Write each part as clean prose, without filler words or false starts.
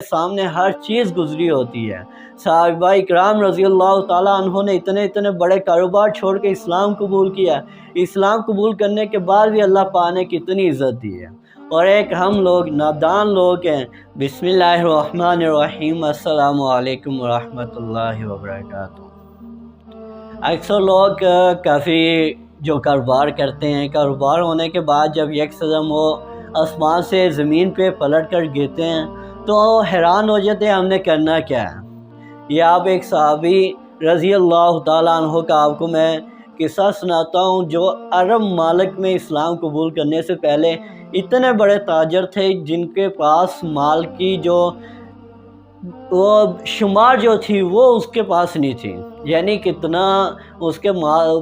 سامنے ہر چیز گزری ہوتی ہے۔ صحابہ اکرام رضی اللہ تعالیٰ عنہ نے اتنے بڑے کاروبار چھوڑ کے اسلام قبول کیا۔ اسلام قبول کرنے کے بعد بھی اللہ پاک نے کتنی عزت دی ہے، اور ایک ہم لوگ نادان لوگ ہیں۔ بسم اللہ الرحمن الرحیم، السلام علیکم ورحمۃ اللہ وبرکاتہ۔ اکثر لوگ کافی جو کاروبار کرتے ہیں، کاروبار ہونے کے بعد جب یکسدم وہ آسمان سے زمین پہ پلٹ کر گرتے ہیں تو حیران ہو جاتے ہیں ہم نے کرنا کیا ہے۔ یہ آپ ایک صحابی رضی اللہ تعالیٰ عنہ کا آپ کو میں قصہ سناتا ہوں، جو عرب ممالک میں اسلام قبول کرنے سے پہلے اتنے بڑے تاجر تھے جن کے پاس مال کی جو وہ شمار جو تھی وہ اس کے پاس نہیں تھی، یعنی کتنا اس کے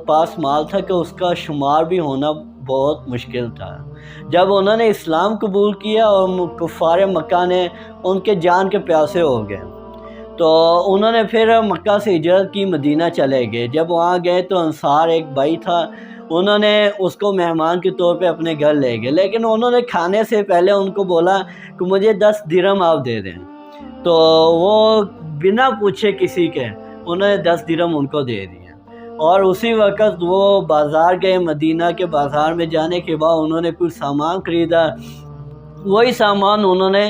پاس مال تھا کہ اس کا شمار بھی ہونا بہت مشکل تھا۔ جب انہوں نے اسلام قبول کیا اور کفار مکہ نے ان کے جان کے پیاسے ہو گئے تو انہوں نے پھر مکہ سے ہجرت کی، مدینہ چلے گئے۔ جب وہاں گئے تو انصار ایک بھائی تھا، انہوں نے اس کو مہمان کے طور پہ اپنے گھر لے گئے، لیکن انہوں نے کھانے سے پہلے ان کو بولا کہ مجھے 10 درہم آپ دے دیں، تو وہ بنا پوچھے کسی کے انہوں نے 10 درہم ان کو دے دیے، اور اسی وقت وہ بازار گئے۔ مدینہ کے بازار میں جانے کے بعد انہوں نے کچھ سامان خریدا، وہی سامان انہوں نے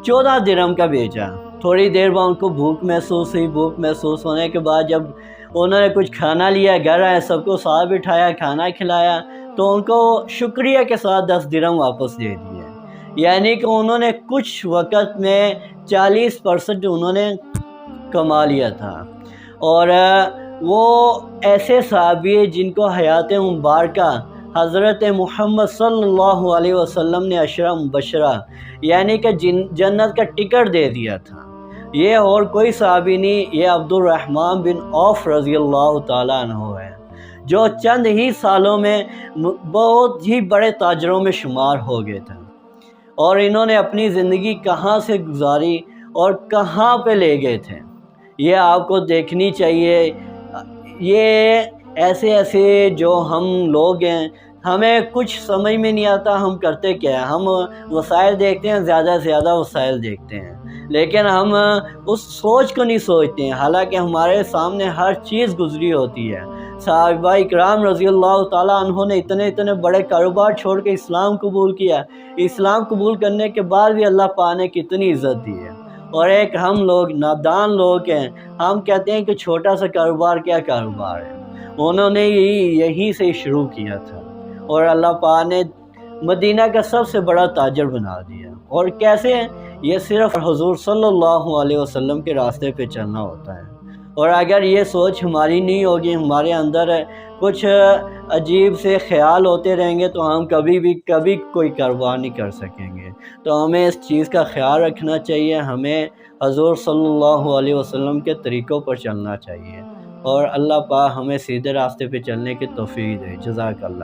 14 درہم کا بیچا۔ تھوڑی دیر بعد ان کو بھوک محسوس ہوئی، بھوک محسوس ہونے کے بعد جب انہوں نے کچھ کھانا لیا، گھر آئے، سب کو ساتھ بٹھایا، کھانا کھلایا، تو ان کو شکریہ کے ساتھ 10 درہم واپس دے دیے، یعنی کہ انہوں نے کچھ وقت میں 40% انہوں نے کما لیا تھا۔ اور وہ ایسے صحابی جن کو حیات مبارکہ حضرت محمد صلی اللہ علیہ وسلم نے عشرہ مبشرہ یعنی کہ جنت کا ٹکٹ دے دیا تھا۔ یہ اور کوئی صحابی نہیں، یہ عبد الرحمن بن عوف رضی اللہ تعالیٰ عنہ ہے، جو چند ہی سالوں میں بہت ہی بڑے تاجروں میں شمار ہو گئے تھے، اور انہوں نے اپنی زندگی کہاں سے گزاری اور کہاں پہ لے گئے تھے یہ آپ کو دیکھنی چاہیے۔ یہ ایسے جو ہم لوگ ہیں، ہمیں کچھ سمجھ میں نہیں آتا ہم کرتے کیا ہیں، ہم وسائل دیکھتے ہیں، زیادہ سے زیادہ وسائل دیکھتے ہیں، لیکن ہم اس سوچ کو نہیں سوچتے ہیں، حالانکہ ہمارے سامنے ہر چیز گزری ہوتی ہے۔ صحابہ اکرام رضی اللہ تعالیٰ عنہ نے اتنے بڑے کاروبار چھوڑ کے اسلام قبول کیا۔ اسلام قبول کرنے کے بعد بھی اللہ پاک نے کتنی عزت دی ہے، اور ایک ہم لوگ نادان لوگ ہیں، ہم کہتے ہیں کہ چھوٹا سا کاروبار کیا کاروبار ہے۔ انہوں نے یہیں سے شروع کیا تھا، اور اللہ پاک نے مدینہ کا سب سے بڑا تاجر بنا دیا۔ اور کیسے؟ یہ صرف حضور صلی اللہ علیہ وسلم کے راستے پہ چلنا ہوتا ہے، اور اگر یہ سوچ ہماری نہیں ہوگی، ہمارے اندر کچھ عجیب سے خیال ہوتے رہیں گے تو ہم کبھی کوئی کاروبار نہیں کر سکیں گے۔ تو ہمیں اس چیز کا خیال رکھنا چاہیے، ہمیں حضور صلی اللہ علیہ وسلم کے طریقوں پر چلنا چاہیے، اور اللہ پاک ہمیں سیدھے راستے پہ چلنے کی توفیق دے۔ جزاک اللہ۔